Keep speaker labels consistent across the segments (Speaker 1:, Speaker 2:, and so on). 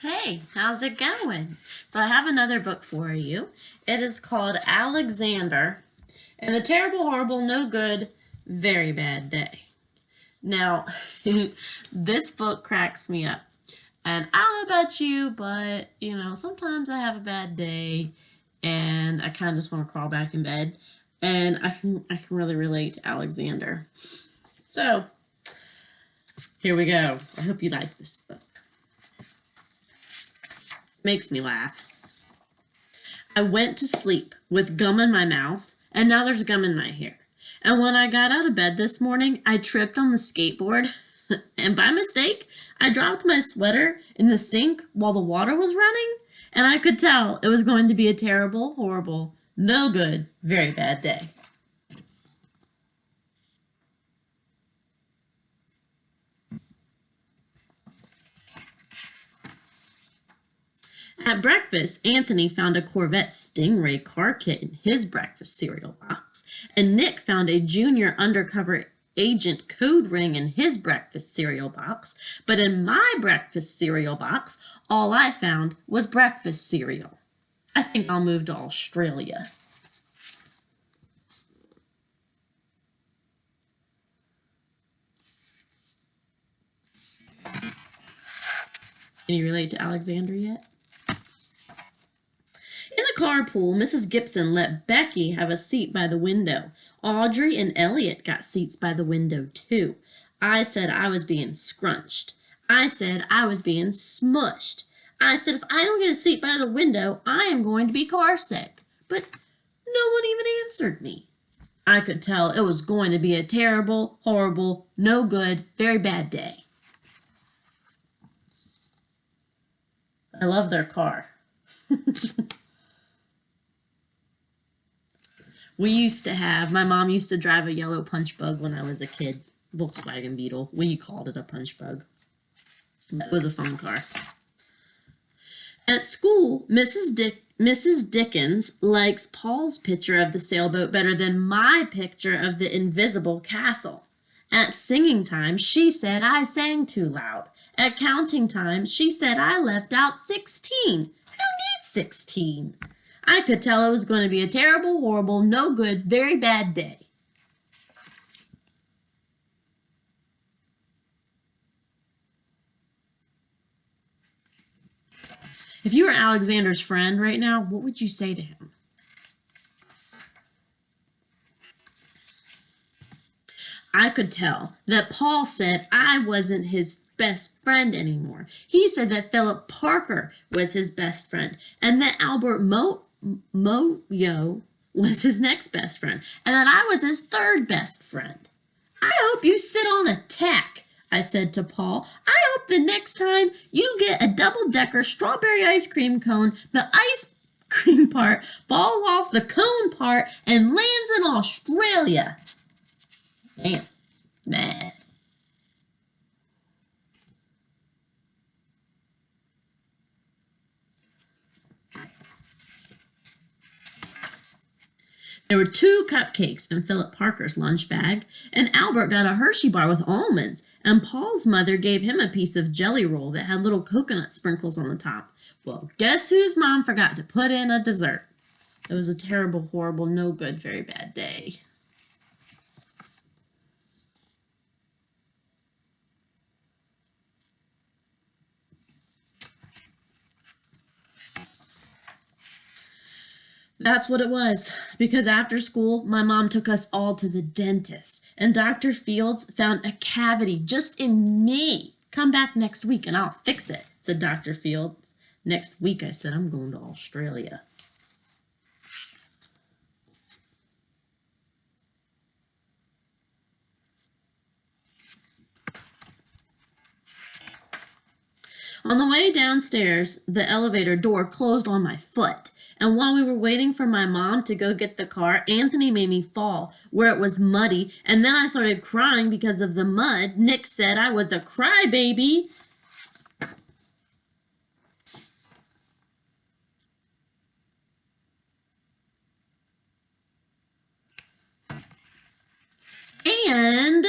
Speaker 1: Hey, how's it going? So I have another book for you. It is called Alexander and the Terrible, Horrible, No Good, Very Bad Day. Now, this book cracks me up. And I don't know about you, but sometimes I have a bad day and I kind of just want to crawl back in bed. And I can really relate to Alexander. So, here we go. I hope you like this book. Makes me laugh. I went to sleep with gum in my mouth, and now there's gum in my hair. And when I got out of bed this morning, I tripped on the skateboard, and by mistake, I dropped my sweater in the sink while the water was running, and I could tell it was going to be a terrible, horrible, no good, very bad day. At breakfast, Anthony found a Corvette Stingray car kit in his breakfast cereal box, and Nick found a junior undercover agent code ring in his breakfast cereal box. But in my breakfast cereal box, all I found was breakfast cereal. I think I'll move to Australia. Can you relate to Alexander yet? In the carpool, Mrs. Gibson let Becky have a seat by the window. Audrey and Elliot got seats by the window, too. I said I was being scrunched. I said I was being smushed. I said if I don't get a seat by the window, I am going to be car sick. But no one even answered me. I could tell it was going to be a terrible, horrible, no good, very bad day. I love their car. My mom used to drive a yellow punch bug when I was a kid. Volkswagen Beetle. We called it a punch bug. It was a fun car. At school, Mrs. Dickens likes Paul's picture of the sailboat better than my picture of the invisible castle. At singing time, she said I sang too loud. At counting time, she said I left out 16. Who needs 16? I could tell it was going to be a terrible, horrible, no good, very bad day. If you were Alexander's friend right now, what would you say to him? I could tell that Paul said I wasn't his best friend anymore. He said that Philip Parker was his best friend and that Albert Moyo was his next best friend and that I was his third best friend. I hope you sit on a tack, I said to Paul. I hope the next time you get a double-decker strawberry ice cream cone, the ice cream part falls off the cone part and lands in Australia. Damn, mad. There were 2 cupcakes in Philip Parker's lunch bag, and Albert got a Hershey bar with almonds, and Paul's mother gave him a piece of jelly roll that had little coconut sprinkles on the top. Well, guess whose mom forgot to put in a dessert? It was a terrible, horrible, no good, very bad day. That's what it was, because after school, my mom took us all to the dentist, and Dr. Fields found a cavity just in me. Come back next week and I'll fix it, said Dr. Fields. Next week, I said, I'm going to Australia. On the way downstairs, the elevator door closed on my foot. And while we were waiting for my mom to go get the car, Anthony made me fall where it was muddy, and then I started crying because of the mud. Nick said I was a crybaby. And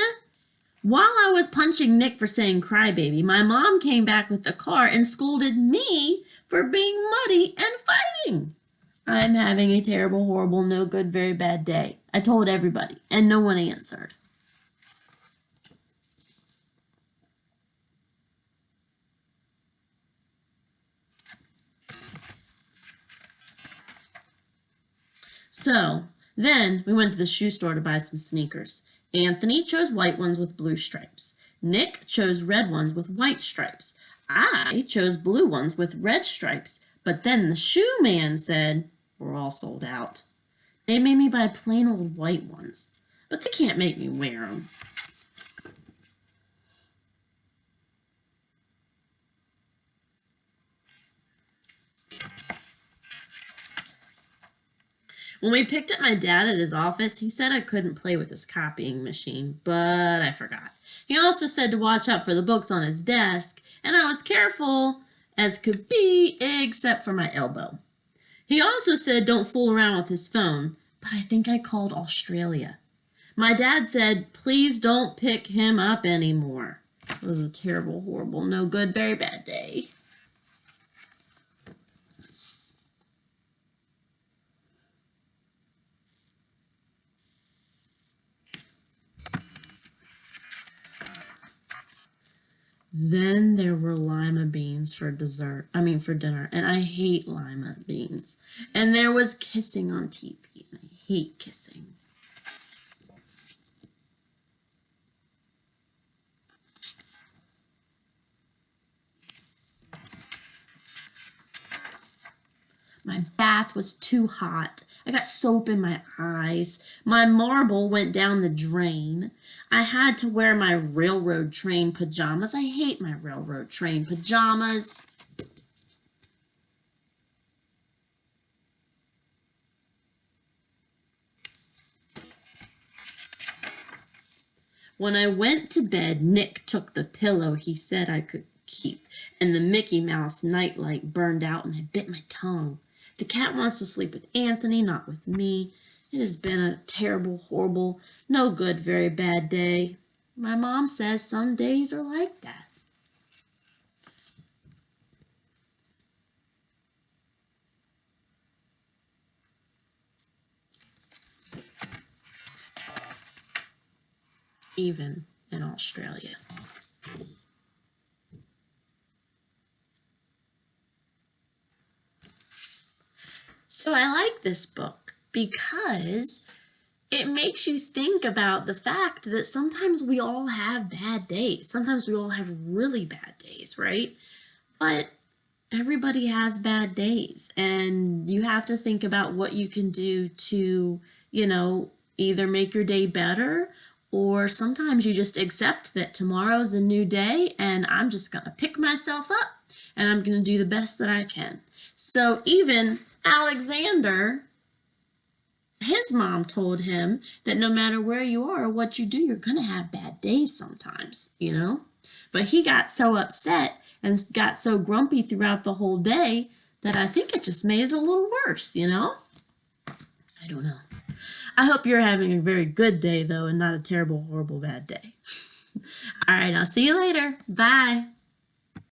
Speaker 1: While I was punching Nick for saying crybaby, my mom came back with the car and scolded me for being muddy and fighting. I'm having a terrible, horrible, no good, very bad day. I told everybody, and no one answered. So, then we went to the shoe store to buy some sneakers. Anthony chose white ones with blue stripes. Nick chose red ones with white stripes. I chose blue ones with red stripes. But then the shoe man said, we're all sold out. They made me buy plain old white ones, but they can't make me wear them. When we picked up my dad at his office, he said I couldn't play with his copying machine, but I forgot. He also said to watch out for the books on his desk, and I was careful as could be, except for my elbow. He also said don't fool around with his phone, but I think I called Australia. My dad said, please don't pick him up anymore. It was a terrible, horrible, no good, very bad day. Then there were lima beans for dinner, and I hate lima beans. And there was kissing on TV, and I hate kissing. My bath was too hot. I got soap in my eyes. My marble went down the drain. I had to wear my railroad train pajamas. I hate my railroad train pajamas. When I went to bed, Nick took the pillow he said I could keep, and the Mickey Mouse nightlight burned out and I bit my tongue. The cat wants to sleep with Anthony, not with me. It has been a terrible, horrible, no good, very bad day. My mom says some days are like that. Even in Australia. So I like this book because it makes you think about the fact that sometimes we all have bad days. Sometimes we all have really bad days, right? But everybody has bad days, and you have to think about what you can do to, either make your day better, or sometimes you just accept that tomorrow's a new day and I'm just going to pick myself up and I'm going to do the best that I can. So even Alexander, his mom told him that no matter where you are or what you do, you're going to have bad days sometimes, But he got so upset and got so grumpy throughout the whole day that I think it just made it a little worse, I don't know. I hope you're having a very good day, though, and not a terrible, horrible, bad day. All right, I'll see you later. Bye.